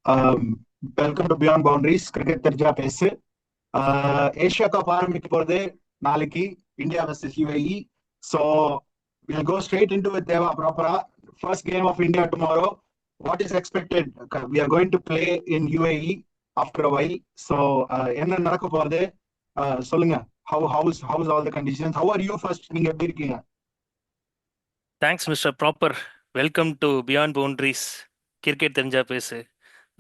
Welcome to beyond boundaries cricket தெரிஞ்சா பேசு. Asia cup ஆரம்பிக்க போறது நாளைக்கு, India versus UAE. So will go straight into with Deva ப்ராப்பரா. First game of India tomorrow. What is expected? We are going to play in UAE after a while. So என்ன நடக்க போறது சொல்லுங்க. How's all the conditions? How are you first? நீங்க எப்படி இருக்கீங்க? Thanks mister proper. Welcome to beyond boundaries cricket தெரிஞ்சா பேசு.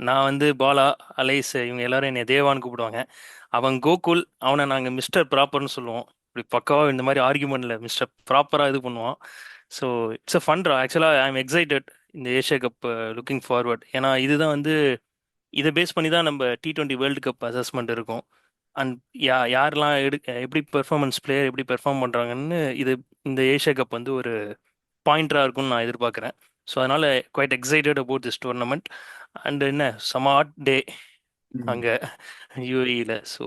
நான் வந்து பாலா, அலைஸ், இவங்க எல்லாரும் என்னை தேவான்னு கூப்பிடுவாங்க. அவன் கோகுல், அவனை நாங்கள் மிஸ்டர் ப்ராப்பர்னு சொல்லுவோம். இப்படி பக்காவாக இந்த மாதிரி ஆர்கியூமெண்ட்டில் மிஸ்டர் ப்ராப்பராக இது பண்ணுவான். So it's a fun. ஆக்சுவலாக ஐ எம் எக்ஸைட்டட் இந்த ஏஷியா கப், லுக்கிங் ஃபார்வர்ட். ஏன்னா இதுதான் வந்து இதை பேஸ் பண்ணி தான் நம்ம T20 வேர்ல்டு கப் அசஸ்மெண்ட் இருக்கும். அண்ட் யாரெல்லாம் எப்படி பெர்ஃபார்மன்ஸ் பிளேயர் எப்படி பெர்ஃபார்ம் பண்ணுறாங்கன்னு இந்த ஏஷியா கப் வந்து ஒரு பாயிண்டராக இருக்கும்னு நான் எதிர்பார்க்குறேன். ஸோ அதனால் quite excited about this tournament. And என்ன சமார்ட் டே அங்கே யூஏஇயில். ஸோ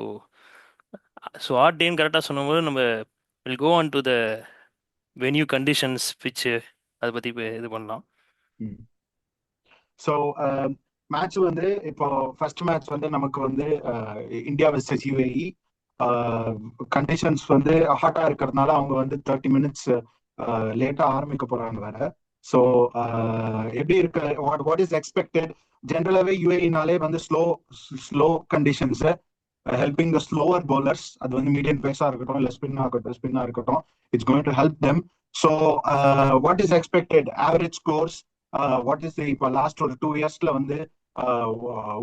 ஆட் டேன்னு கரெக்டாக சொன்னபோது நம்ம will go on to the venue conditions, pitch, அதை பற்றி இது பண்ணலாம். ஸோ மேட்ச் வந்து இப்போ ஃபர்ஸ்ட் மேட்ச் வந்து நமக்கு வந்து இந்தியா வெர்சஸ் யூஏஇ. கண்டிஷன்ஸ் வந்து ஹாட்டா இருக்கிறதுனால அவங்க வந்து 30 மினிட்ஸ் லேட்டா ஆரம்பிக்க போறாங்க வேற. ஸோ எப்படி இருக்கு? What is expected? ஜென்ரலாகவே யூஏஇனாலே வந்து slow conditions, helping the slower bowlers. அது வந்து மீடியம் பேஸா இருக்கட்டும், இல்லை ஸ்பின்னா இருக்கட்டும், it's going to help them. So what is expected average scores? What is இப்போ லாஸ்ட் ஒரு 2 இயர்ஸ்ல வந்து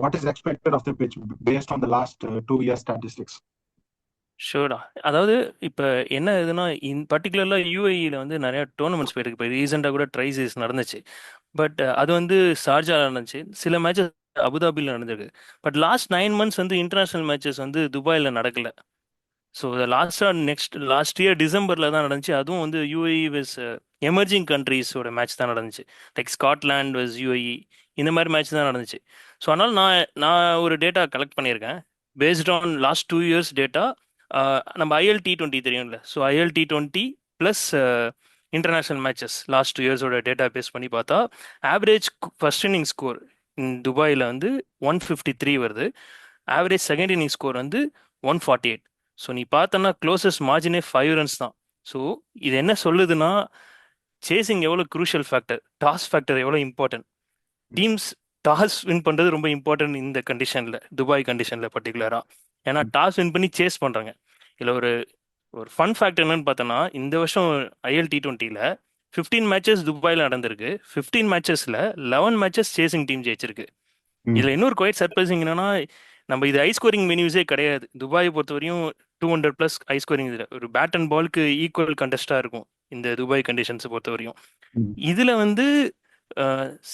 what is expected of the pitch based on the last 2 years statistics? ஷூர்டா. அதாவது இப்போ என்ன இதுனா, பர்டிகுலராக யூஏஇயில் வந்து நிறைய டோர்னமெண்ட்ஸ் போயிருக்கு. இப்போ ரீசெண்டாக கூட ட்ரைசீஸ் நடந்துச்சு. பட் அது வந்து ஷார்ஜாவில் நடந்துச்சு. சில மேட்சஸ் அபுதாபியில் நடந்திருக்கு. பட் லாஸ்ட் 9 மந்த்ஸ் வந்து இன்டர்நேஷ்னல் மேட்சஸ் வந்து துபாயில் நடக்கல. ஸோ லாஸ்ட் இயர் டிசம்பரில் தான் நடந்துச்சு. அதுவும் வந்து யூஏஇ வெஸ் எமர்ஜிங் கண்ட்ரீஸோட மேட்ச் தான் நடந்துச்சு. லைக் ஸ்காட்லாண்ட் வெஸ் யூஏஇ, இந்த மாதிரி மேட்ச் தான் நடந்துச்சு. ஸோ அதனால் நான் ஒரு டேட்டா கலெக்ட் பண்ணியிருக்கேன் based on last 2 years data. நம்ம IL T20 தெரியும்ல, so IL T20 plus international matches last 2 இயர்ஸோட டேட்டா பேஸ் பண்ணி பார்த்தா ஆவரேஜ் ஃபர்ஸ்ட் இன்னிங் ஸ்கோர் துபாயில் வந்து 153 வருது. ஆவரேஜ் செகண்ட் இன்னிங் ஸ்கோர் வந்து 148. ஸோ நீ பார்த்தோன்னா க்ளோசஸ்ட் மார்ஜினே 5 ரன்ஸ் தான். ஸோ இது என்ன சொல்லுதுன்னா, சேசிங் எவ்வளோ குரூஷியல் ஃபேக்டர், டாஸ் ஃபேக்டர் எவ்வளோ இம்பார்ட்டன்ட். டீம்ஸ் டாஸ் வின் பண்ணுறது ரொம்ப இம்பார்ட்டன்ட் இந்த கண்டிஷனில், துபாய் கண்டிஷனில் பர்டிகுலராக. ஏன்னா டாஸ் வின் பண்ணி சேஸ் பண்ணுறாங்க. இதில் ஒரு ஒரு ஃபன் ஃபேக்டர் என்னன்னு பார்த்தோன்னா, இந்த வருஷம் IL T20ல 15 மேட்சஸ் துபாயில் நடந்திருக்கு. 15 மேட்சஸில் 11 மேட்சஸ் சேசிங் டீம் ஜெயிச்சிருக்கு. இதில் இன்னொரு குவைட் சர்ப்ரைசிங் என்னன்னா, நம்ம இது ஹை ஸ்கோரிங் மெனியூஸே கிடையாது. துபாயை பொறுத்தவரையும் 200+ ஹை ஸ்கோரிங். இதில் ஒரு பேட் அண்ட் பாலுக்கு ஈக்குவல் கண்டஸ்டாக இருக்கும் இந்த துபாய் கண்டிஷன்ஸை பொறுத்தவரையும். இதில் வந்து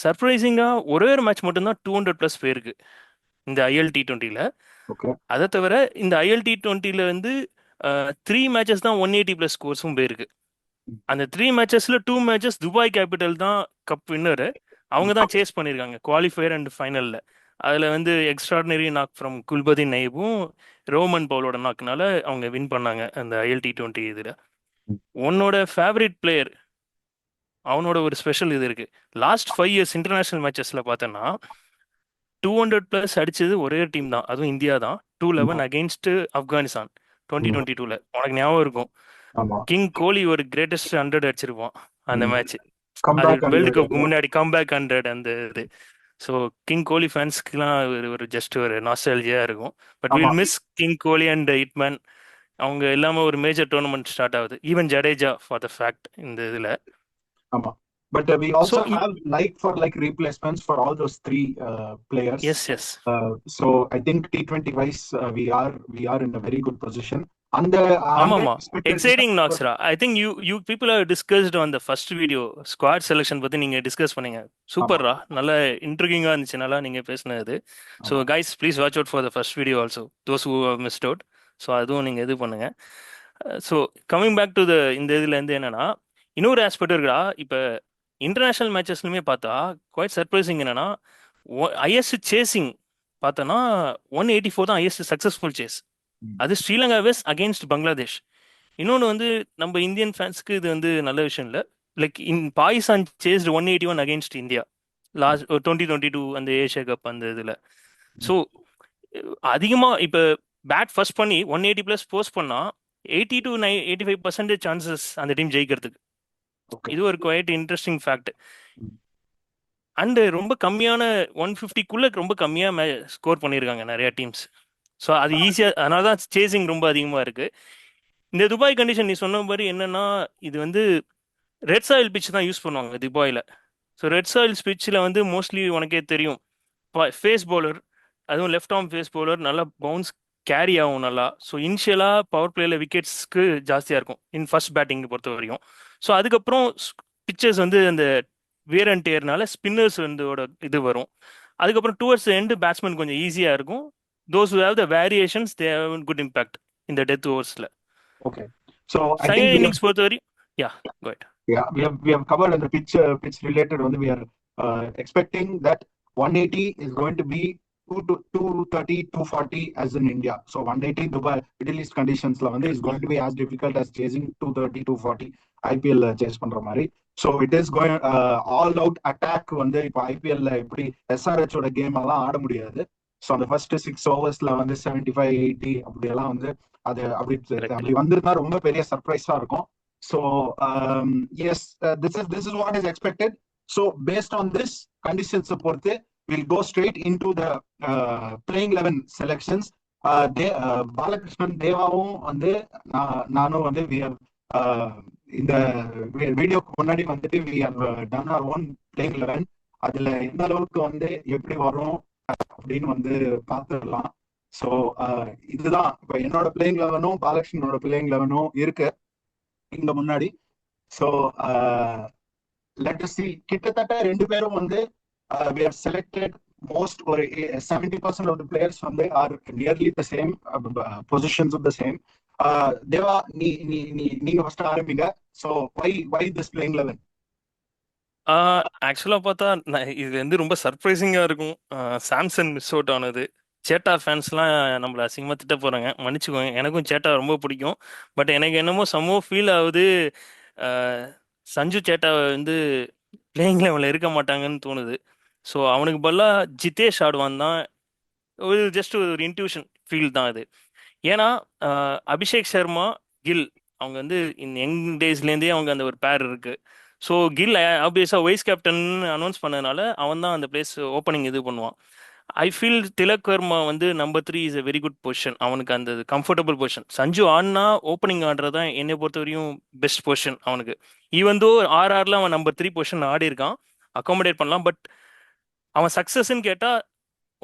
சர்ப்ரைசிங்காக ஒரே ஒரு மேட்ச் மட்டும்தான் 200+ போயிருக்கு இந்த IL T20ல. அதை தவிர இந்த IL T20ல வந்து 3 மேட்சஸ் தான் 180+ ஸ்கோர்ஸும் போயிருக்கு. அந்த 3 மேட்சஸ்ல 2 மேட்சஸ் துபாய் கேபிட்டல் தான் கப் வின்னரு. அவங்க தான் சேஸ் பண்ணியிருக்காங்க குவாலிஃபயர் அண்ட் ஃபைனலில். அதில் வந்து எக்ஸ்ட்ராடினரி நாக் ஃப்ரம் குல்பதீன் நைபும் ரோமன் பவுலோட நாக்குனால அவங்க வின் பண்ணாங்க அந்த IL T20 இதில். உன்னோட ஃபேவரட் பிளேயர், அவனோட ஒரு ஸ்பெஷல் இது இருக்கு. லாஸ்ட் 5 இயர்ஸ் இன்டர்நேஷ்னல் மேட்சஸில் பார்த்தோன்னா 200+ அடிச்சது ஒரே டீம் தான், அதுவும் இந்தியா தான். 211 அகெயின்ஸ்ட் ஆப்கானிஸ்தான் 2022ல. உனக்கு ஞாபகம் இருக்கும், கிங் கோலி ஒரு கிரேட்டஸ்ட் 100 அடிச்சிருப்பான் அந்த மேட்ச். அது வேர்ல்டு கப்புக்கு முன்னாடி கம்பேக் 100 அந்த இது. ஸோ கிங் கோலி ஃபேன்ஸ்க்குலாம் ஒரு ஜஸ்ட் ஒரு நாஸ்டாலஜியா இருக்கும். But will miss king Kohli and Hitman. அவங்க இல்லாமல் ஒரு மேஜர் டோர்னமெண்ட் ஸ்டார்ட் ஆகுது. Even Jadeja for the fact இந்த இதில். ஆமா. But we also have like replacements for all those three players. Yes. So I think T20 wise we are in a very good position. ஆமாமா, exciting நாக்ஸ்ரா. I think you people have discussed on the first video squad selection பத்தி நீங்க discuss பண்ணீங்க. சூப்பர்ரா, நல்ல இன்ட்ரிகிங்கா இருந்துச்சு நல்லா நீங்க பேசினது. So guys please watch out for the first video also, those who have missed out. So அதுவும் நீங்க இது பண்ணுங்க. ஸோ கம்மிங் பேக் டு இந்த இதுல இருந்து என்னன்னா, இன்னொரு ஆஸ்பெக்ட் இருக்குடா. இப்போ இன்டர்நேஷனல் மேட்சஸ்லுமே பார்த்தா குவைட் சர்ப்ரைசிங் என்னன்னா, ஹையஸ்ட் சேசிங் பார்த்தோன்னா 184 தான் ஹையஸ்ட் சக்சஸ்ஃபுல் சேஸ். அது ஸ்ரீலங்கா வெஸ் அகெயின்ஸ்ட் பங்களாதேஷ். இன்னொன்று வந்து நம்ம இந்தியன் ஃபேன்ஸ்க்கு இது வந்து நல்ல விஷயம் இல்லை. Like in Pakistan chased 181 against India. Last 2022 அந்த ஏஷியா கப் அந்த இதில். ஸோ அதிகமாக இப்போ பேட் ஃபர்ஸ்ட் பண்ணி 180+ போஸ்ட் பண்ணால் 80 to 85% சான்சஸ் அந்த டீம் ஜெயிக்கிறதுக்கு. இது ஒரு குவைட் இன்ட்ரெஸ்டிங் ஃபேக்ட். அண்டு ரொம்ப கம்மியான 150க்குள்ளே ரொம்ப கம்மியாக ஸ்கோர் பண்ணியிருக்காங்க நிறையா டீம்ஸ். ஸோ அது ஈஸியாக, அதனால தான் சேசிங் ரொம்ப அதிகமாக இருக்குது. இந்த துபாய் கண்டிஷன் நீ சொன்ன மாதிரி என்னன்னா, இது வந்து ரெட் சாயில் பிச் தான் யூஸ் பண்ணுவாங்க துபாயில். ஸோ ரெட் சாயில் பிச்சில் வந்து மோஸ்ட்லி உனக்கே தெரியும், ஃபேஸ் பவுலர், அதுவும் லெஃப்ட் ஆர்ம் ஃபேஸ் பவுலர் நல்லா பவுன்ஸ் கேரி ஆகும் நல்லா. ஸோ இனிஷியலாக பவர் பிளேயில் விக்கெட்ஸ்க்கு ஜாஸ்தியாக இருக்கும் ஃபர்ஸ்ட் பேட்டிங் பொறுத்த வரைக்கும். ஸோ அதுக்கப்புறம் பிச்சர்ஸ் வந்து அந்த வேர் அண்ட் டேர்னால ஸ்பின்னர்ஸ் வந்து இது வரும். அதுக்கப்புறம் டுவர்ட்ஸ் எண்டு பேட்ஸ்மேன் கொஞ்சம் ஈஸியாக இருக்கும். Those who have the variations they have good impact இந்த டெத் ஓவர்ஸில். Okay. So I think second innings பொறுத்த வரையும் go ahead. we have covered on the pitch related. We are expecting that 180 is going to be 230, 240 as in India. So 180 Dubai Middle East conditions is going to be as difficult as chasing 230, 240 IPL chase பண்ற மாதிரி. So it is going all out attack வந்து இப்போ IPL ல இப்படி SRH ஓட game எல்லாம் ஆட முடியாது. ஸோ அந்த ஃபர்ஸ்ட் 6 ஓவர்ஸ்ல 75, 80 அப்படியெல்லாம் அது அப்படி வந்திருந்தா ரொம்ப பெரிய சர்ப்ரைஸா இருக்கும். So yes, this is what is expected. So based on this conditions பொறுத்து we'll go straight into the playing 11 selections. Balakrishnan தேவாவும் நானும் we have இந்த வீடியோக்கு முன்னாடி we have done our own playing 11. அதுல எந்த அளவுக்கு எப்படி வரும் அப்படின்னு பார்த்துடலாம். ஸோ இதுதான் இப்ப என்னோட பிளேயிங் 11ம் பாலகிருஷ்ணனோட பிளேயிங் 11ம் இருக்கு இங்க முன்னாடி. ஸோ லெட் அஸ் see, கிட்டத்தட்ட ரெண்டு பேரும் we have selected most or 70% of the players are nearly the same positions of the same. தேவா நீங்க ஃபர்ஸ்ட் ஆரம்பிங்க. So why this playing 11? ஆக்சுவலாக பார்த்தா இது ரொம்ப சர்ப்ரைசிங்காக இருக்கும். சாம்சன் மிஸ் அவுட் ஆனது. சேட்டா ஃபேன்ஸ்லாம் நம்மளை அசிங்கமாக திட்ட போகிறாங்க, மன்னிச்சுக்கோங்க. எனக்கும் சேட்டா ரொம்ப பிடிக்கும். பட் எனக்கு என்னமோ ஃபீல் ஆகுது, சஞ்சு சேட்டா பிளேயிங் லெவலில் இருக்க மாட்டாங்கன்னு தோணுது. ஸோ அவனுக்கு பதிலாக ஜிதேஷ் ஆடுவான் தான். ஜஸ்ட் ஒரு இன்ட்யூஷன் ஃபீல் தான் அது. ஏன்னா அபிஷேக் சர்மா, கில் அவங்க யங் டேஸ்லேருந்தே அவங்க அந்த ஒரு பேர் இருக்கு. ஸோ கில் ஆப்வியஸாக வைஸ் கேப்டன் அனௌன்ஸ் பண்ணதுனால அவன் தான் அந்த பிளேஸ் ஓப்பனிங் இது பண்ணுவான். I feel Tilak Verma number 3 is a very good position. அவனுக்கு அந்த கம்ஃபர்டபுள் பொசிஷன். சஞ்சு ஆடினா ஓப்பனிங் ஆடுறது தான் என்னை பொறுத்த வரையும் பெஸ்ட் பொசிஷன் அவனுக்கு. ஈவன் தோ ஆர்ஆர்ல அவன் நம்பர் 3 பொசிஷன் ஆடி இருக்கான், அகாமடேட் பண்ணலாம். பட் அவன் சக்ஸஸ்ன்னு கேட்டால்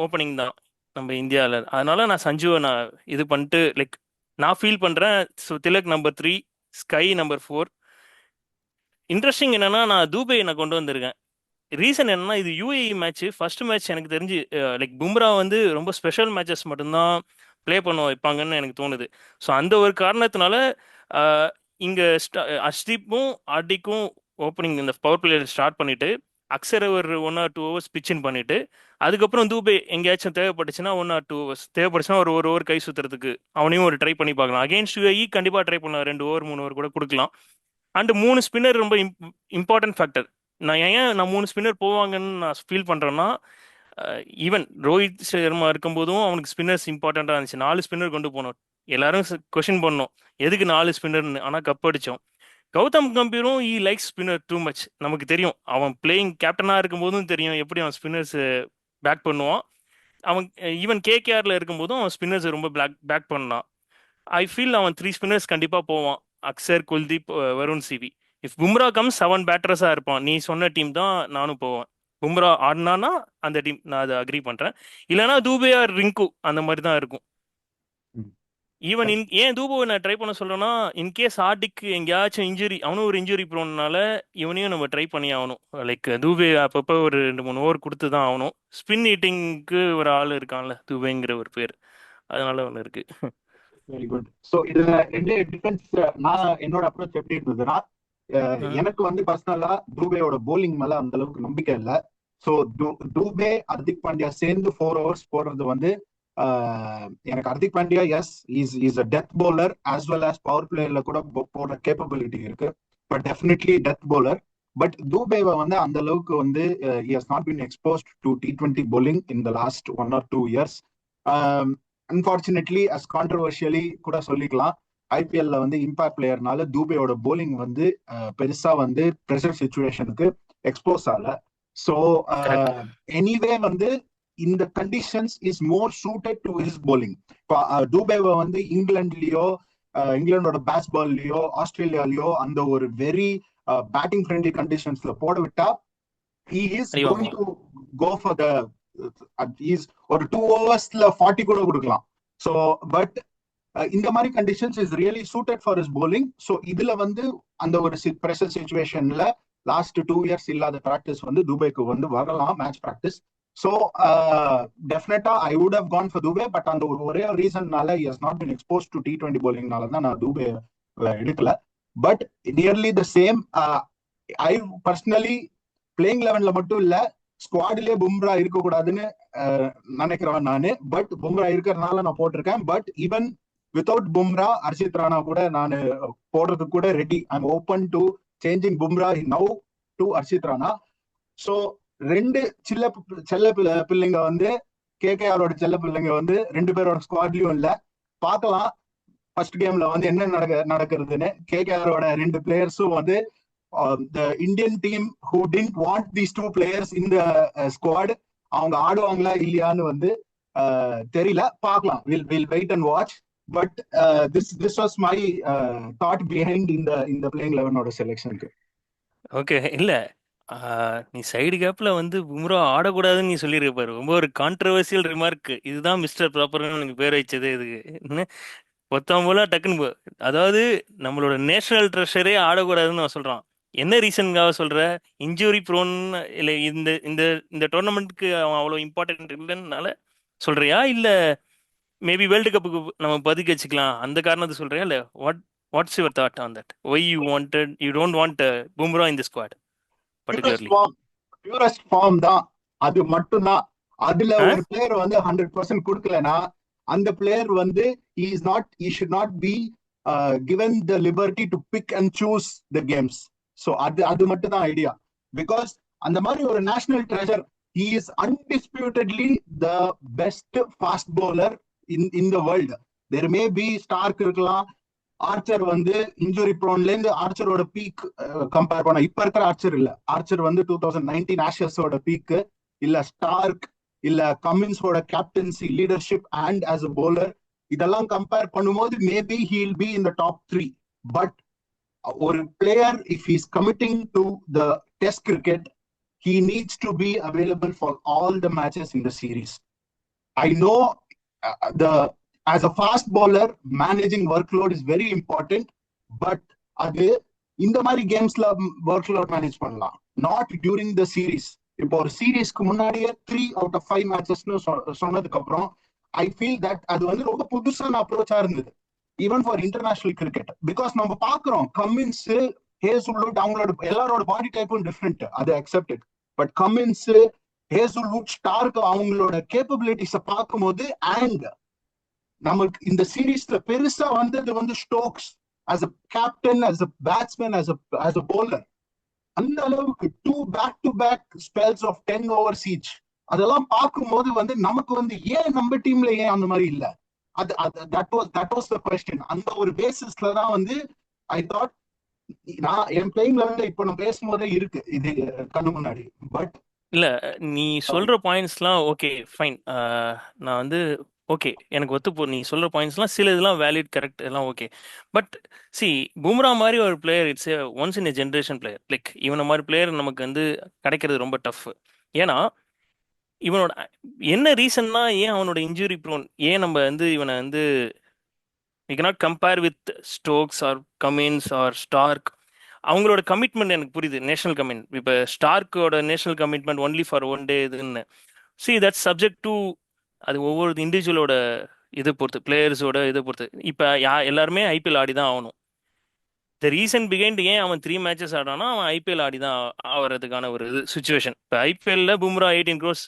ஓப்பனிங் தான் நம்ம இந்தியாவில். அதனால நான் சஞ்சுவை இது பண்ணிட்டு நான் ஃபீல் பண்ணுறேன். So Tilak number 3, sky number 4. Interesting என்னன்னா, நான் தூபை கொண்டு வந்திருக்கேன். ரீசன் என்னன்னா, இது UAE மேட்ச், ஃபர்ஸ்ட் மேட்ச். எனக்கு தெரிஞ்சு பும்ரா ரொம்ப ஸ்பெஷல் மேட்சஸ் மட்டும்தான் ப்ளே பண்ண வைப்பாங்கன்னு எனக்கு தோணுது. ஸோ அந்த ஒரு காரணத்தினால இங்கே அஷ்தீப்பும் ஆர்டிக்கும் ஓப்பனிங் இந்த பவர் பிளேயர் ஸ்டார்ட் பண்ணிட்டு, அக்ஸரை ஒரு 1 or 2 hours பிச்சின் பண்ணிட்டு, அதுக்கப்புறம் தூபை எங்கேயாச்சும் தேவைப்பட்டுச்சுன்னா 1 or 2 hours தேவைப்பட்டுச்சுன்னா ஒரு ஓவர் கை சுற்றுறதுக்கு அவனையும் ஒரு ட்ரை பண்ணி பார்க்கலாம். அகெயின்ஸ்ட் UAE கண்டிப்பாக ட்ரை பண்ணலாம். 2 over 3 over கூட கொடுக்கலாம். அண்ட் 3 ஸ்பின்னர் ரொம்ப இம்பார்ட்டன்ட் ஃபேக்டர். நான் 3 ஸ்பின்னர் போவாங்கன்னு நான் ஃபீல் பண்ணுறேன்னா, ஈவன் ரோஹித் சர்மா இருக்கும்போதும் அவனுக்கு ஸ்பின்னர்ஸ் இம்பார்ட்டண்ட்டாக இருந்துச்சு. 4 ஸ்பின்னர் கொண்டு போனோம். எல்லாரும் கொஷின் பண்ணோம், எதுக்கு 4 ஸ்பின்னர்னு. ஆனால் கப் அடித்தோம். கௌதம் கம்பீரும் லைக்ஸ் ஸ்பின்னர் டூ மச். நமக்கு தெரியும், அவன் பிளேயிங் கேப்டனாக இருக்கும்போதும் தெரியும் எப்படி அவன் ஸ்பின்னர்ஸ் பேக் பண்ணுவான். அவன் ஈவன் KKRல இருக்கும்போதும் அவன் ஸ்பின்னர்ஸ் ரொம்ப பேக் பண்ணான். ஐ ஃபீல் அவன் 3 ஸ்பின்னர்ஸ் கண்டிப்பாக போவான். Axar, Kuldeep, Varun, CV. If Bumrah come 7 பேட்டர்ஸாக இருப்பான். நீ சொன்ன டீம் தான் நானும் போவேன். பும்ரா ஆடினானா அந்த டீம், நான் அதை அக்ரி பண்ணுறேன். இல்லைனா தூபே ஆர் ரிங்கு அந்த மாதிரி தான் இருக்கும். ஈவன் ஏன் தூபோவை நான் ட்ரை பண்ண சொல்கிறேன்னா, இன்கேஸ் ஹார்டிக்கு எங்கேயாச்சும் இன்ஜுரி, அவனும் ஒரு இன்ஜுரி ப்ரோனால இவனையும் நம்ம ட்ரை பண்ணி ஆகணும். தூபே அப்பப்போ ஒரு 2-3 ஓவர் கொடுத்து தான் ஆகணும். ஸ்பின் ஹிட்டிங்க்கு ஒரு ஆள் இருக்கான்ல, தூபேங்கிற ஒரு பேர், அதனால ஒன்று இருக்கு. Very good. ஸோ இதுல 2 டிஃபரன்ஸ். நான் என்னோட அப்ரோச் எப்படி இருந்ததுன்னா, எனக்கு பர்சனலா தூபேயோட போலிங் மேல அந்த அளவுக்கு நம்பிக்கை இல்லை. ஸோ தூபே, ஹர்திக் பாண்டியா சேர்ந்து 4 hours போடுறது எனக்கு Hardik Pandya yes is a death bowler, as well as power பிளேயர்ல கூட போடுற கேப்பபிலிட்டி இருக்கு. But definitely death bowler. But தூபேவை வந்து அந்த அளவுக்கு வந்து he has not been exposed to T20 bowling in the last 1 or 2 years. Unfortunately as controversially கூட சொல்லிக்கலாம், ஐபிஎல்ல வந்து இம்பாக்ட் பிளேயர்னால தூபேயோட போலிங் வந்து பெருசா வந்து ப்ரெஷர் சுச்சுவேஷனுக்கு எக்ஸ்போஸ் ஆகல. ஸோ எனிவே வந்து இந்த conditions is more suited to his bowling. இப்போ தூபேவை வந்து இங்கிலாந்துலயோ இங்கிலாண்டோட பேஸ்பால்லயோ ஆஸ்திரேலியாலயோ அந்த ஒரு வெரி பேட்டிங் ஃப்ரெண்ட்லி கண்டிஷன்ஸ்ல போட விட்டா he is going to go for the ஒரு 2 overs-ல 40 கூட கொடுக்கலாம். ஸோ பட் இந்த மாதிரி conditions is really suited for his bowling. So இதுல வந்து அந்த ஒரு ப்ரெஷர் சிச்சுவேஷன்ல லாஸ்ட் 2 years இல்லாத ப்ராக்டிஸ் வந்து துபேக்கு வந்து வரலாம், match practice. So definitely I would have gone for Dube. But அந்த ஒரே ரீசன்னால he has not been exposed to T20 bowling-னால தான் நான் துபே எடுக்கல. But nearly the same. I personally playing 11ல மட்டும் இல்ல, ஸ்குவாட்லயே பும்ரா இருக்கக்கூடாதுன்னு நினைக்கிறேன் நானு. பட் பும்ரா இருக்கிறதுனால நான் போட்டிருக்கேன். But even without Bumrah Harshit Rana கூட நான் போடுறதுக்கு கூட ready. I'm open to changing Bumrah now to Harshit Rana. So 2 செல்ல பிள்ளைங்க வந்து கேகேஆரோட செல்ல பிள்ளைங்க வந்து 2 பேரோட ஸ்குவாட்லயும் இல்ல. பார்க்கலாம் ஃபர்ஸ்ட் கேம்ல வந்து என்ன நடக்கிறதுன்னு. கேகேஆரோட 2 பிளேயர்ஸும் வந்து the Indian team who didn't want these 2 players in the squad, அவங்க ஆடுவாங்களா இல்லையான்னு வந்து தெரியல, பார்க்கலாம். we'll wait and watch. But this was my thought behind in the playing 11 ஓட செலெக்ஷனுக்கு. ஓகே. இல்ல நீ சைடு கேப்ல வந்து பும்ரா ஆடக்கூடாதுன்னு நீ சொல்லியிருக்க பாரு, ரொம்ப ஒரு கான்ட்ரவர்சியல் ரிமார்க். இதுதான் மிஸ்டர் ப்ராப்பர்னு எனக்கு பேர் வச்சது. இதுக்கு மொத்தம் போல டக்குன்னு அதாவது நம்மளோட நேஷனல் ட்ரெஷரே ஆடக்கூடாதுன்னு நான் சொல்றான். என்ன ரீசனுக்காக சொல்ற? இன்ஜுரி ப்ரோன் இல்லை இந்த இந்த இந்த டோர்னமெண்ட்டுக்கு அவன் அவ்வளோ இம்பார்ட்டன்ட் இல்லைன்னால சொல்றியா, இல்ல மேபி வேர்ல்டு கப்புக்கு நம்ம பதுக்கி வச்சுக்கலாம் அந்த காரணத்தை சொல்றியா, இல்ல what's your thought on that? Why you don't want Bumrah in the squad particularly? Purest form தான் அது மட்டும்தான். அதுல ஒரு பிளேயர் வந்து 100% கொடுக்கலனா அந்த பிளேயர் வந்து he should not be given the liberty to pick and choose the games. So அது மட்டும் தான் ஐடியா. பிகாஸ் அந்த மாதிரி ஒரு national treasure, he is undisputedly the best fast bowler in the world. There may be Starc இருக்கலாம், Archer வந்து injury ப்ரோன்ல இருந்து ஆர்ச்சரோட பீக் கம்பேர் பண்ண இப்ப இருக்கிற ஆர்ச்சர் இல்ல. ஆர்ச்சர் வந்து 2019 ஆஷஸோட பீக் இல்ல, ஸ்டார்க் இல்ல கமின்ஸோட captaincy leadership and as a bowler இதெல்லாம் கம்பேர் பண்ணும்போது maybe he will be in the top 3. But ஒரு player if he is committing to the test cricket, he needs to be available for all the matches in the series. I know as a fast bowler managing workload is very important, but அது இந்த மாதிரி கேம்ஸ்ல workload manage பண்ணலாம், not during the series. இப்போ ஒரு சீரீஸ்க்கு முன்னாடியே 3 out of 5 மேட்சஸ்னு சொன்னதுக்கு அப்புறம் I feel that அது வந்து ரொம்ப புதுசான அப்ரோச்சா இருந்தது even for international cricket. Because நம்ம பாக்குறோம் கமின்ஸ், ஹேசுல்வுட், அவங்களோட எல்லாரோட பாடி டைப்பும் டிஃப்ரெண்ட், அது அக்செப்டட். பட் கமின்ஸ், ஹேசுல்வுட், ஸ்டார்க் அவங்களோட கேப்பபிலிட்டிஸை பார்க்கும்போது அண்ட் நமக்கு இந்த சீரீஸ்ல பெருசா வந்தது வந்து Stokes as a captain, as a batsman, as a bowler. அந்த அளவுக்கு 2 back-to-back spells of 10 overs each. அதெல்லாம் பார்க்கும்போது வந்து நமக்கு வந்து ஏன் நம்ம டீம்ல ஏன் அந்த மாதிரி இல்ல? that was the question. அந்த ஒரு பேசிஸ்ல தான் வந்து ஐ தாட், நான் என் பிளேயிங் லெவல்ல இப்ப நான் பேசும்போதே இருக்கு இது கண்ணு முன்னாடி. பட் இல்ல நீ சொல்ற பாயிண்ட்ஸ்லாம் ஓகே ஃபைன், நான் வந்து ஓகே எனக்கு ஒத்துப்போ. நீ சொல்ற பாயிண்ட்ஸ்லாம் சில இதெல்லாம் வேலிட், கரெக்ட், எல்லாம் ஓகே. பட் சி பும்ரா மாதிரி ஒரு player it's once in a generation player. Like இவனை மாதிரி பிளேயர் நமக்கு வந்து கிடைக்கிறது ரொம்ப டஃப். ஏன்னா இவனோட என்ன ரீசன்னா, ஏன் அவனோட இன்ஜுரி ப்ரோன், ஏன் நம்ம வந்து இவனை வந்து we cannot compare with Stokes or Cummins or Starc. அவங்களோட கமிட்மெண்ட் எனக்கு புரியுது, நேஷனல் கமிட்மெண்ட். இப்போ ஸ்டார்க்கோட national commitment only for 1 day இதுன்னு. சி தட்ஸ் சப்ஜெக்ட் டு அது ஒவ்வொரு இண்டிவிஜுவலோட இதை பொறுத்து, பிளேயர்ஸோட இதை பொறுத்து. இப்போ எல்லாருமே ஐபிஎல் ஆடி தான் ஆகணும். த ரீசன் பிகைண்ட் ஏன் அவன் 3 matches ஆடானா, அவன் ஐபிஎல் ஆடி தான் ஆகிறதுக்கான ஒரு இது சுச்சுவேஷன். இப்போ ஐபிஎல்ல பும்ரா 18 crores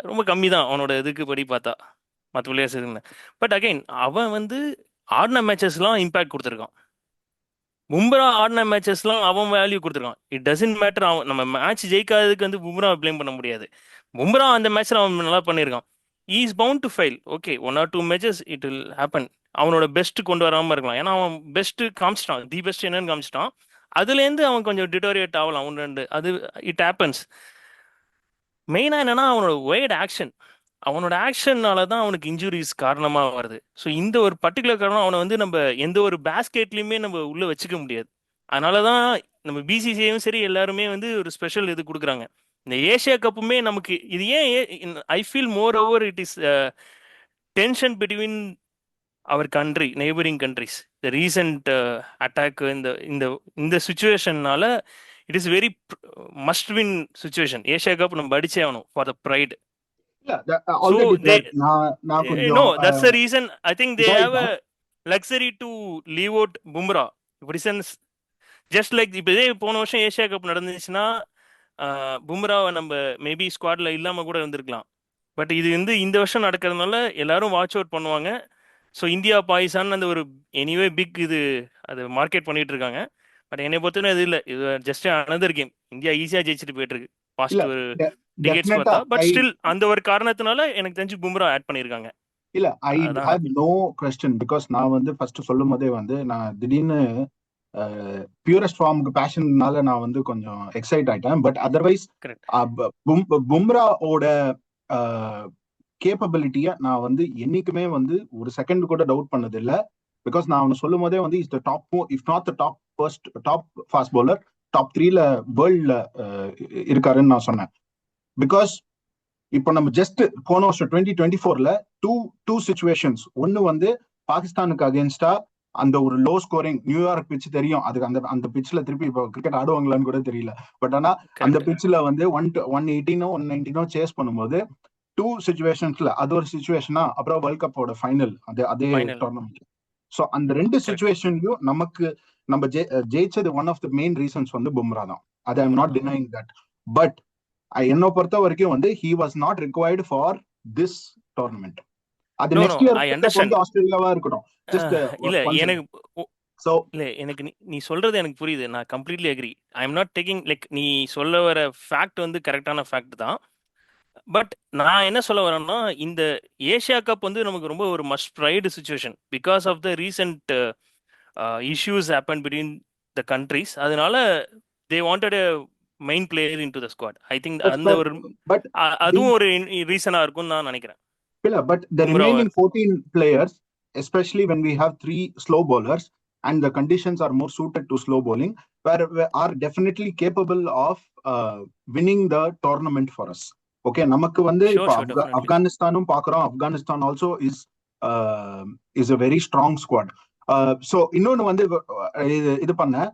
ரொம்ப கம்மி தான் அவனோட இதுக்கு படி பார்த்தா, மற்ற பிளேயர்ஸ் இதுன்னு. பட் அகைன் அவன் வந்து ஆடின மேட்சஸ்லாம் இம்பேக்ட் கொடுத்துருக்கான். பும்ரா ஆடின மேட்சஸ்லாம் அவன் வேல்யூ கொடுத்துருக்கான். It doesn't matter. அவன் நம்ம மேட்ச் ஜெயிக்காததுக்கு வந்து பும்ரா ப்ளேம் பண்ண முடியாது. பும்ரா அந்த மேட்ச்ல அவன் நல்லா பண்ணியிருக்கான். Is bound to fail. Okay, 1 or 2 matches it will happen. அவனோட பெஸ்ட் கொண்டு வராமல் இருக்கலாம். ஏன்னா அவன் பெஸ்ட் காமிச்சிட்டான், தி பெஸ்ட் என்னன்னு காமிச்சிட்டான். அதுலேருந்து அவன் கொஞ்சம் டிட்டோரியேட் ஆகலாம் ஒன்று ரெண்டு. அது இட் ஹேப்பன்ஸ். மெயினாக என்னன்னா அவனோட ஒயர்ட் ஆக்ஷன். அவனோட ஆக்ஷன்னால தான் அவனுக்கு இன்ஜுரிஸ் காரணமாக வருது. ஸோ இந்த ஒரு பர்டிகுலர் காரணம் அவனை வந்து நம்ம எந்த ஒரு பேஸ்கெட்லையுமே நம்ம உள்ள வச்சுக்க முடியாது. அதனால தான் நம்ம பிசிசிஐயும் சரி எல்லாருமே வந்து ஒரு ஸ்பெஷல் இது கொடுக்குறாங்க. இந்த ஏஷியா கப்புமே நமக்கு இது ஏன் I feel more over it is tension between our country, neighbouring countries. The recent attack இந்த இந்த இந்த சுச்சுவேஷன்னால it is very must win situation. Asia cup நம்ம அடிச்சே ஆகணும் for the pride. So already they, sir நான் கொஞ்சம் no, that's the reason. I think they have இதாயிட்டேன். a luxury to leave out Bumrah. இப்படி சென்ஸ் ஜஸ்ட் லைக் இப்போ இதே போன வருஷம் ஏஷியா கப் நடந்துச்சுன்னா பும்ராவை நம்ம மேபி ஸ்குவாட்ல இல்லாம கூட இருந்திருக்கலாம். பட் இது வந்து இந்த வருஷம் நடக்கிறதுனால எல்லாரும் வாட்ச் அவுட் பண்ணுவாங்க. ஸோ இந்தியா பாகிஸ்தான் அந்த ஒரு எனிவே பிக் இது அது மார்க்கெட் பண்ணிட்டு இருக்காங்க. பட் என்னை பொறுத்தவரை அது இல்லை, இது ஜஸ்ட் அனதர் கேம். இந்தியா ஈஸியா ஜெயிச்சுட்டு போயிட்டு இருக்கு இல்ல பாஸ்ட் ஒரு டிகேட்ஸ் டெஃபினட்டா பார்த்தா. பட் ஸ்டில் அந்த ஒரு காரணத்தினால எனக்கு தெரிஞ்சு பும்ரா ஆட் பண்ணியிருக்காங்க. இல்ல ஐ அதான் ஹேவ் நோ கொஸ்டின். பிகாஸ் நான் வந்து ஃபர்ஸ்ட் சொல்லும் போதே வந்து நான் திடீர்னு பியூரஸ்ட் ஃபார்முக்கு பேஷன்னால நான் வந்து கொஞ்சம் எக்ஸைட் ஆயிட்டேன். But otherwise correct. பும்ராவோட கேப்பபிலிட்டிய நான் வந்து என்னைக்குமே வந்து ஒரு செகண்ட் கூட டவுட் பண்ணது இல்ல. பிகாஸ் நான் அவனை சொல்லும் போதே வந்து is the top, if not the top first top fast bowler, top 3ல வேர்ல்ட்ல இருக்காருன்னு நான் சொன்னேன். பிகாஸ் இப்போ நம்ம ஜஸ்ட் போன வருஷம் 2024ல டூ சிச்சுவேஷன்ஸ். ஒன்னு வந்து பாகிஸ்தானுக்கு அகேன்ஸ்டா அந்த ஒரு லோ ஸ்கோரிங் நியூயார்க் பிட்ச் தெரியும், அதுக்கு அந்த அந்த பிட்ச்ல திருப்பி இப்போ கிரிக்கெட் ஆடுவாங்களான்னு கூட தெரியல. பட் ஆனா அந்த பிட்ச்ல வந்து 118 119 சேஸ் பண்ணும்போது டூ சிச்சுவேஷன்ஸ்ல அது ஒரு சிச்சுவேஷனா, அப்புறம் வேர்ல்ட் கப்போட ஃபைனல் அதே டோர்னமெண்ட். ஸோ அந்த ரெண்டு சிச்சுவேஷன்லயும் நமக்கு நம்ம ஜெயிச்சது one of the main reasons வந்து பும்ரா தான். அது I am not denying that. But என்ன பொறுத்த வரைக்கும் வந்து he was not required for this tournament. அது நெக்ஸ்ட் இயர் வந்து ஆஸ்திரேலியாவா இருக்கட்டும். இல்ல எனக்கு சோ இல்ல எனக்கு நீ சொல்றது எனக்கு புரியுது. நான் completely agree. I am not taking like நீ சொல்ல வர ஃபேக்ட் வந்து கரெக்டான ஃபேக்ட் தான். பட் நான் என்ன சொல்ல வரேன்னா இந்த ஏஷியா கப் வந்து நமக்கு ரொம்ப ஒரு must pride situation because of the recent issues happen between the countries. அதனால they wanted main player in to the squad. I think அந்த ஒரு அதுவும் ஒரு ரீசனா இருக்கும் நான் நினைக்கிறேன். இல்ல but the remaining 14 players, especially when we have 3 slow bowlers and the conditions are more suited to slow bowling, are definitely capable of winning the tournament for us. Okay, நமக்கு வந்து ஆப்கானிஸ்தானும் பாக்குறோம். Afghanistan also is a very strong squad. So இன்னொன்னு வந்து இது பண்ண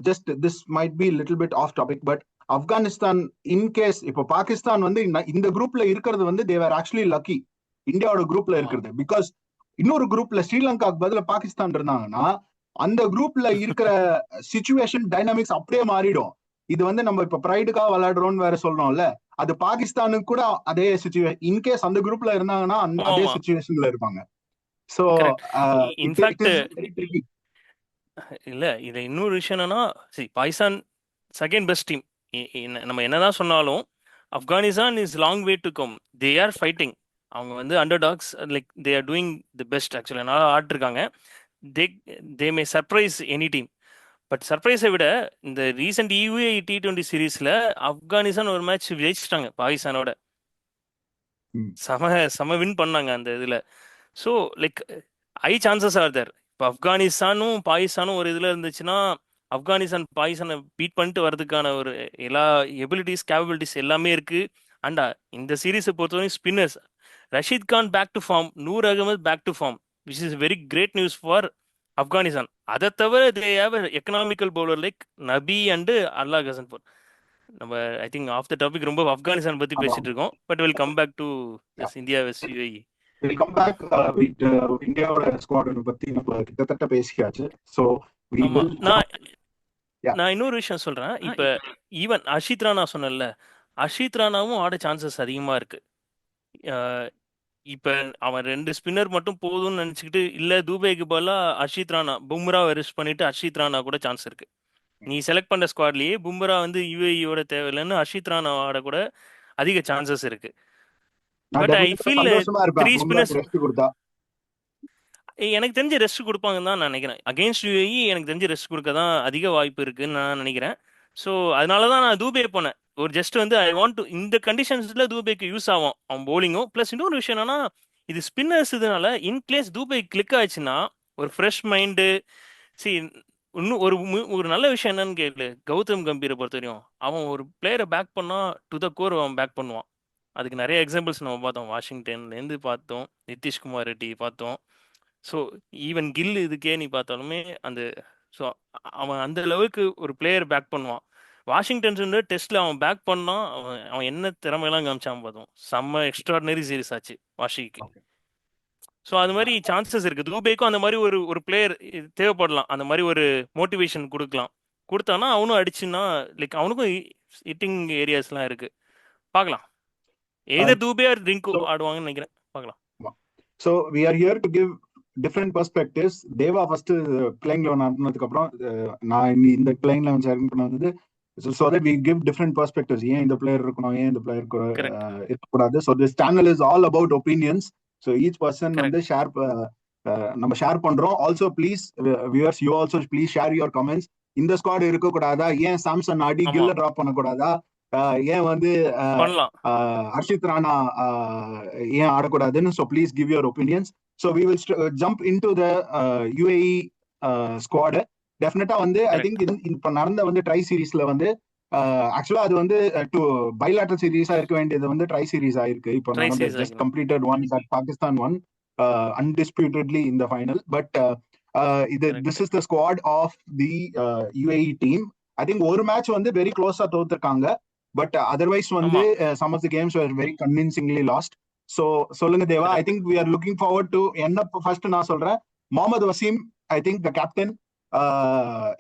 just this might be a little bit off topic, but Afghanistan in case இப்போ பாகிஸ்தான் வந்து இந்த குரூப்ல இருக்கிறது வந்து they were actually lucky இந்தியாவோட குரூப்ல இருக்கிறது. பிகாஸ் இன்னொரு குரூப்ல ஸ்ரீலங்காக்கு பதில பாகிஸ்தான் இருந்தாங்கன்னா அந்த குரூப்ல இருக்கிற சிச்சுவேஷன் டைனாமிக்ஸ் அப்படியே மாறிடும். இது வந்து நம்ம இப்ப ப்ரைடுக்காக விளையாடுறோம்னு வேற சொல்றோம்ல, அது பாகிஸ்தானுக்கு கூட அதே சிச்சுவேஷன். இன்கேஸ் அந்த குரூப்ல இருந்தாங்கன்னா அதே சிச்சுவேஷன்ல இருப்பாங்க. சோ இல்ல இது இன்னொரு விஷயம் என்னன்னா, பாகிஸ்தான் செகண்ட் பெஸ்ட் டீம். நம்ம என்னதான் சொன்னாலும் Afghanistan is long way to come. They are fighting. அவங்க வந்து underdogs, like they are doing the best. Actually நல்லா ஆடிருக்காங்க. They may surprise any team. But சர்ப்ரைஸை விட இந்த ரீசெண்ட் யூஏஇ T20 சீரீஸ்ல ஆப்கானிஸ்தான் ஒரு மேட்ச் ஜெயிச்சிட்டாங்க பாகிஸ்தானோட. செம வின் பண்ணாங்க அந்த இதுல. So like high chances are there. இப்போ ஆப்கானிஸ்தானும் பாகிஸ்தானும் ஒரு இதில் இருந்துச்சுன்னா ஆப்கானிஸ்தான் பாகிஸ்தானை பீட் பண்ணிட்டு வர்றதுக்கான ஒரு எல்லா எபிலிட்டிஸ் கேபபிலிட்டிஸ் எல்லாமே இருக்கு. அண்டா இந்த சீரீஸை பொறுத்தவரைக்கும் spinners Rashid Khan back to form, Noor Ahmad back to form, which is very great news for Afghanistan. அதை தவிர they have economical bowler like Nabi and Allah Ghazanfar. நம்ம I think off the topic ரொம்ப ஆப்கானிஸ்தான் பத்தி பேசிட்டு இருக்கோம். But will come back to India வெஸ்ட் யுஏஇ. கம் பேக் வித் இந்தியாவோட squad பத்தி நம்ம கிட்டத்தட்ட பேசியாச்சு. சோ நான் இன்னொரு விஷயம் சொல்றேன். இப்ப ஈவன் அஷித் ராணா சொன்னல, அஷித் ராணாவும் ஆட சான்சஸ் அதிகமா இருக்கு. இப்ப அவன் 2 ஸ்பின்னர் மட்டும் போதும்னு நினைச்சுக்கிட்டு, இல்ல தூபேக்கு பதிலா அர்ஷித் ராணா, பும்ராவை ரெஸ்ட் பண்ணிட்டு அர்ஷித் ராணா கூட சான்ஸ் இருக்கு. நீ செலக்ட் பண்ண ஸ்குவாட்லயே பும்ரா வந்து யுஏஇயோட தேவையில்லைன்னு அர்ஷித் ராணா ஆட கூட அதிக சான்சஸ் இருக்கு. நான் பட் ஐ டெஃபினட்டா ஃபீல் சந்தோஷமா இருப்பேன் 3 ஸ்பின்னர்ஸ் பும்ராக்கு ரெஸ்ட் கொடுத்தா. எனக்கு தெரிஞ்சு ரெஸ்ட் கொடுப்பாங்கன்னு தான் நான் நினைக்கிறேன். அகைன்ஸ்ட் யுஏஇ எனக்கு தெரிஞ்சு ரெஸ்ட் கொடுக்க தான் அதிக வாய்ப்பு இருக்குன்னு நான் நினைக்கிறேன். ஸோ அதனால தான் நான் தூபே போனேன். ஒரு ஜஸ்ட் வந்து ஐ வாண்ட் டு இந்த கண்டிஷன்ஸ்ல தூபேக்கு யூஸ் ஆகும் அவன் போலிங்கும். ப்ளஸ் இன்னொரு விஷயம் என்னன்னா, இது ஸ்பின்னர்ஸ் இதனால இன்கேஸ் தூபே கிளிக் ஆயிடுச்சுன்னா ஒரு ஃப்ரெஷ் மைண்டு. சி இன்னும் ஒரு நல்ல விஷயம் என்னன்னு கேளு. கௌதம் கம்பீரை பொறுத்த வரையும் அவன் ஒரு பிளேயரை பேக் பண்ணா டு த கோர் அவன் பேக் பண்ணுவான். அதுக்கு நிறைய எக்ஸாம்பிள்ஸ் நம்ம பார்த்தோம். வாஷிங்டன்லேருந்து பார்த்தோம், நிதிஷ்குமார் ரெட்டி பார்த்தோம். ஸோ ஈவன் கில் இதுக்கே நீ பார்த்தாலுமே அந்த ஸோ அவன் அந்த லெவலுக்கு ஒரு பிளேயர் பேக் பண்ணுவான். வாஷிங்டன் டெஸ்ட்ல அவன் பேக் பண்ணான். அவன் அவன் என்ன திறமையெல்லாம் காமிச்சான் பார்த்தோம். செம்ம எக்ஸ்ட்ராடினரி சீரிஸ் ஆச்சு வாஷிக்கு. ஸோ அது மாதிரி சான்சஸ் இருக்கு. தூபேக்கும் அந்த மாதிரி ஒரு ஒரு பிளேயர் தேவைப்படலாம். அந்த மாதிரி ஒரு மோட்டிவேஷன் கொடுக்கலாம். கொடுத்தானா அவனும் அடிச்சுன்னா லைக் அவனுக்கும் ஹிட்டிங் ஏரியாஸ்லாம் இருக்கு. பார்க்கலாம். Either Dube or Rinku So, ஆடுவாங்கன்னு நினைக்கிறேன். பார்க்கலாம். so we are here to give different perspectives. Deva first playing eleven ஆடினதுக்கு அப்புறம் நான் இந்த பிளேயிங் லெவன் செலக்ட் பண்ண வந்து so that we give different perspectives. ஏன் இந்த பிளேயர் இருக்கணும், ஏன் இந்த பிளேயர் கரெக்ட் இருக்கக்கூடாது. So this channel is all about opinions. So each person வந்து கரெக்ட் ஷேர் நம்ம ஷேர் பண்றோம். Also please viewers, you also please share your comments. இந்த ஸ்குவாட் இருக்கக்கூடாதா, ஏன் சாம்சன் ஆடி ஆமா கில்ல டிராப் பண்ணக்கூடாதா, ஏன் வந்து பண்ணலாம். ஹர்ஷித் ராணா ஏன் ஆடக்கூடாதுன்னு. So please give your opinions. So we will jump in to the UAE squad. டெஃபினட்டா வந்து ஐ கரெக்ட் திங்க் இப்ப நடந்த வந்து ட்ரை சீரீஸ்ல வந்து ஆக்சுவலா அது வந்து பைலாட்டரல் சீரீஸா இருக்க வேண்டியது வந்து ட்ரை சீரீஸ் ஆயிருக்கு. இப்போ ட்ரை நடந்த சீரிஸ் ஜஸ்ட் ஆகிடும். Completed one that Pakistan one undisputedly in the final. But correct this is the squad of the UAE team. I think ஒரு மேட்ச் வந்து வெரி க்ளோஸா தோத்துருக்காங்க. பட் அதர்வைஸ் வந்து ஆமா some of the games were very convincingly lost. So சொல்லுங்க Deva. I correct think we are looking forward to என்ன first நான் சொல்றேன். Mohammad Waseem, I think the captain,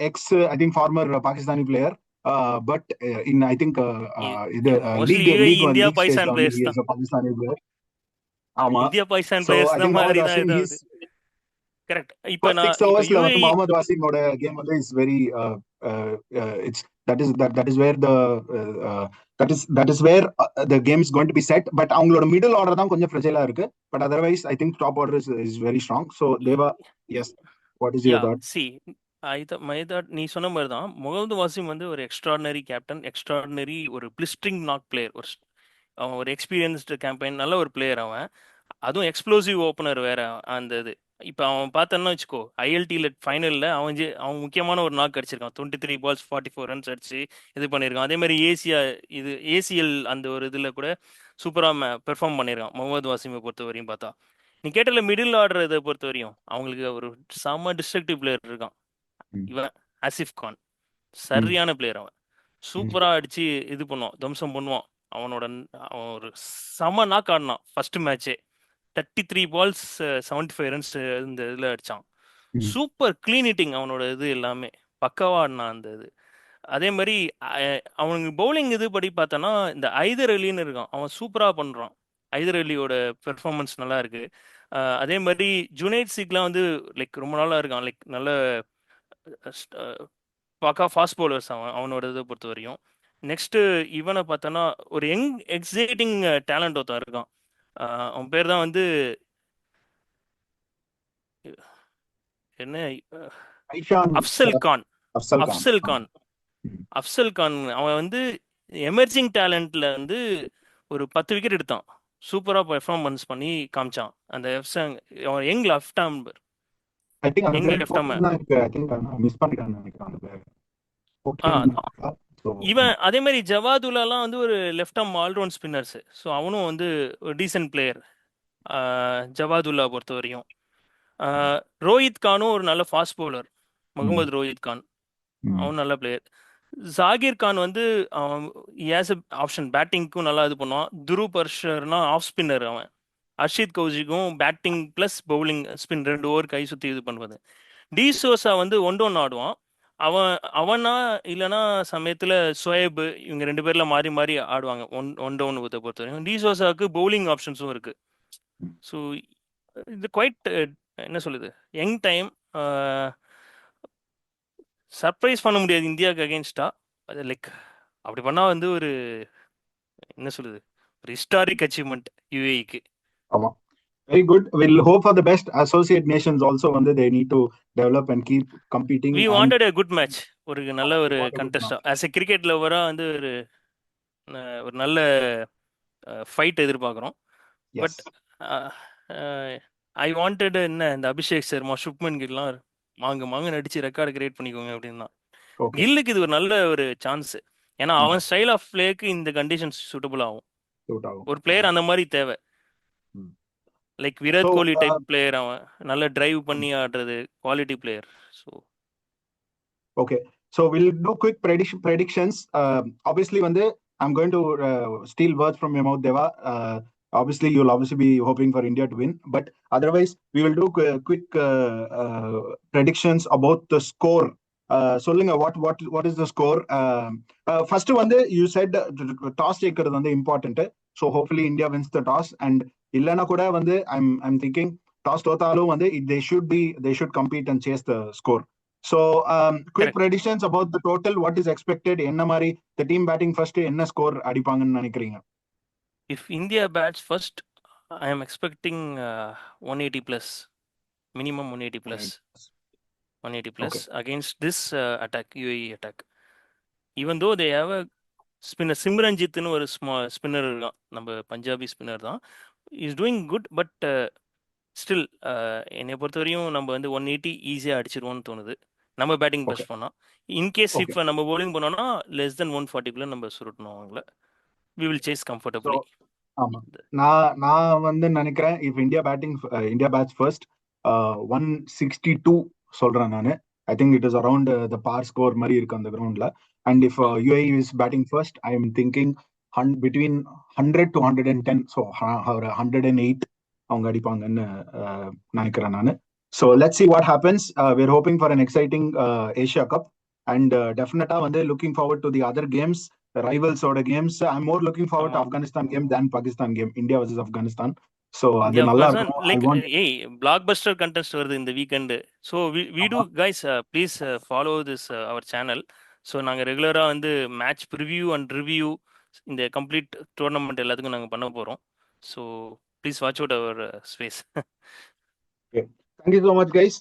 ex I think former Pakistani player, but in I think இது mostly UAE league India ஸ்டேஜ்ல பாகிஸ்தான் வந்து he players is தான். a Pakistani player. ஆமா. India Pakistan So players I தான் think மாதிரி Mohammad தான் Wasim, இதாவது. he's correct. இப்போ first நான் 6 இப்போ hours வந்து யுஏஇ முகமது வாசிமோட கேம் வந்து is very it's that is where the that is where the game is going to be set. But அவங்களோட மிடில் ஆர்டர் தான் கொஞ்சம் ஃப்ரெஜைலா இருக்கு. But otherwise I think top order is very strong. So Deva, yes, what is your yeah thought? See my thought நீ சொன்ன மாதிரி தான். முகமது வாசிம் வந்து ஒரு எக்ஸ்ட்ராடினரி கேப்டன், எக்ஸ்ட்ராடினரி ஒரு பிளிஸ்டரிங் நாக் பிளேயர். அவன் ஒரு எக்ஸ்பீரியன்ஸ்டு கேம்பெயின் நல்ல ஒரு பிளேயர் அவன். அதுவும் எக்ஸ்ப்ளோசிவ் ஓப்பனர் வேற. அந்த இது இப்போ அவன் பார்த்தோன்னா வச்சுக்கோ, ஐஎல்டியில் ஃபைனலில் அவன் முக்கியமான ஒரு நாக் அடிச்சிருக்கான். 23 balls 44 runs அடிச்சு இது பண்ணியிருக்கான். அதே மாதிரி ஏசிஎல் அந்த ஒரு இதில் கூட சூப்பராக பெர்ஃபார்ம் பண்ணியிருக்கான் முகமது வாசிமை பொறுத்த வரையும் பார்த்தா. நீ கேட்டல மிடில் ஆர்டர் இதை பொறுத்த வரையும் அவங்களுக்கு ஒரு செம்ம டிஸ்ட்ரக்டிவ் பிளேயர் இருக்கான். இவன் ஆசிஃப் கான் சரியான பிளேயர். அவன் சூப்பராக அடிச்சு இது பண்ணுவான், துவம்சம் பண்ணுவான். அவன் ஒரு செம நாக் ஆடினான் ஃபர்ஸ்ட் மேட்சே. 33 balls 75 runs இந்த இதில் அடித்தான். சூப்பர் க்ளீன் ஹிட்டிங் அவனோட இது எல்லாமே பக்காவா ஆடினான் அந்த இது. அதே மாதிரி அவனுக்கு பவுலிங் இது படி பார்த்தோன்னா இந்த ஐதர் அலின்னு இருக்கான், அவன் சூப்பராக பண்ணுறான். ஐதர் அலியோட பெர்ஃபார்மன்ஸ் நல்லா இருக்கு. அதே மாதிரி ஜுனைட் சிக்லாம் வந்து லைக் ரொம்ப நாளாக இருக்கான். லைக் நல்ல பக்கா ஃபாஸ்ட் பவுலர்ஸ் அவனோட இதை பொறுத்த வரையும். நெக்ஸ்ட்டு இவனை பார்த்தோன்னா ஒரு எக்ஸைட்டிங் டேலண்ட் ஒருத்தன் இருக்கான். அவன் பேர் தான் வந்து என்ன, அஃப்சல் கான். அஃப்சல் கான் அவன் வந்து எமர்ஜிங் டேலண்ட்ல வந்து ஒரு 10 விக்கெட் எடுத்தான். சூப்பராக பெர்ஃபார்மன்ஸ் பண்ணி காமிச்சான். அந்த அவன் யங் லெஃப்ட் ஆம்பர். இவன் அதே மாதிரி ஜவாதுல்லாலாம் வந்து ஒரு left arm all-round spinners. So அவனும் வந்து ஒரு டீசென்ட் பிளேயர் ஜவாதுல்லா பொறுத்த வரையும். ரோஹித் கானும் ஒரு நல்ல ஃபாஸ்ட் பவுலர், முகமது ரோஹித் கான், அவன் நல்ல பிளேயர். ஜாகிர் கான் வந்து ஏஸ் ஆப்ஷன் பேட்டிங்க்கும் நல்லா இது பண்ணுவான். துருவ் பர்ஷர்னா ஆஃப் ஸ்பின்னர் அவன். அர்ஷித் கௌஷிக்கும் batting plus bowling spin 2 over கை சுற்றி இது பண்ணுவது. டிசோசா வந்து 1-1 ஆடுவான். அவனா இல்லைன்னா சமயத்தில் சோயப், இவங்க 2 பேர்ல மாறி மாறி ஆடுவாங்க 1-1 பொறுத்த வரைக்கும். டிசோசாவுக்கு பவுலிங் ஆப்ஷன்ஸும் இருக்கு. ஸோ இது குவைட் என்ன சொல்லுது யங் டைம் சர்ப்ரைஸ் பண்ண முடியாது இந்தியாவுக்கு அகேன்ஸ்டா. அது லைக் அப்படி பண்ணா வந்து ஒரு என்ன சொல்லுது ஒரு ஹிஸ்டாரிக் அச்சீவ்மெண்ட் யூஏஇக்கு. ஆமா, very good. We'll hope for the best. Associate nations also வந்து they need to develop and keep competing we and wanted a good match, ஒரு நல்ல we ஒரு want a good கண்டெஸ்டா. match. ஆஸ் எ கிரிக்கெட் லவரா வந்து ஒரு நல்ல fight எதிர்பார்க்குறோம். Yes. பட் ஐ வாண்டட் என்ன இந்த அபிஷேக் சர்மா சுப்மன் கில்லாம் மாங்க நடிச்சு ரெக்கார்டு கிரியேட் பண்ணிக்கோங்க அப்படின்னு தான். Okay. கில்லுக்கு இது ஒரு நல்ல ஒரு சான்ஸ். ஏன்னா அவன் ஸ்டைல் ஆஃப் பிளேக்கு இந்த கண்டிஷன்ஸ் சூட்டபிள் ஆகும். Suit ஆகும். ஒரு பிளேயர் அந்த மாதிரி தேவை. Like Virat Kohli type player, அவன் நல்ல டிரைவ் பண்ணி ஆடுறது quality player. So okay, so we'll do quick predictions. Obviously வந்து I'm going to steal words from your mouth, Deva. Obviously you'll obviously be hoping for India to win, but otherwise we will do quick predictions about the score. சொல்லுங்க, what is the score? First வந்து you said toss ஜெயிக்கிறது வந்து important, so hopefully India wins the toss. And இல்லனா கூட வந்து I'm thinking toss தோத்தாலும் வந்து they should compete and chase the score. So quick Correct. predictions about the total, what is expected, என்ன மாதிரி the team batting first என்ன score அடிப்பாங்கன்னு நினைக்கிறீங்க? If India bats first, I am expecting 180 plus, minimum 180 plus. 180 plus Okay. against this attack, UAE attack. Even though they have a spinner, சிம்ரன்ஜித்னு ஒரு spinner இருக்கான், நம்ம Punjabi spinner தான். Is doing good, but still என்னை பொறுத்த வரையும் நம்ம வந்து 180 ஈஸியாக அடிச்சிருவோம்னு தோணுது நம்ம பேட்டிங் Okay. பெஸ்ட் பண்ணோம். In case Okay. இப்போ நம்ம bowling பண்ணோம்னா less than 140 நம்ம சுருட்டணும் அவங்கள. we will chase comfortably. ஆமா, நான் வந்து நினைக்கிறேன் if India bats first 162 சொல்றேன் நானு. I think it is around the par score மாதிரி இருக்கு அந்த கிரவுண்ட்ல. And if UAE is batting first, I am thinking between 100 to 110, so 108 அவங்க அடிப்பாங்கன்னு நினைக்கிறேன் நானு. So let's see what happens. We're hoping for an exciting Asia Cup, and definitely வந்து looking forward to the other games, rivals oda games. I'm more looking forward to Afghanistan game than Pakistan game, India versus Afghanistan. So அது நல்லா இருக்கும். Like black Bastar contest வருது இந்த weekend. So we do guys please follow this our channel. So நாங்கள் ரெகுலராக வந்து match preview and review இந்த complete tournament எல்லாத்துக்கும் நாங்கள் பண்ண போகிறோம். So please watch out our space. Okay. Thank you so much, guys.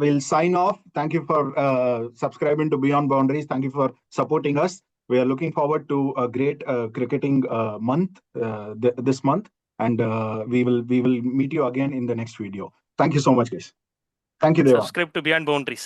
We'll sign off. Thank you for subscribing to Beyond Boundaries. Thank you for supporting us. We are looking forward to a great cricketing month this month, and we will meet you again in the next video. Thank you so much, guys. Thank you, Deva. Subscribe to Beyond Boundaries.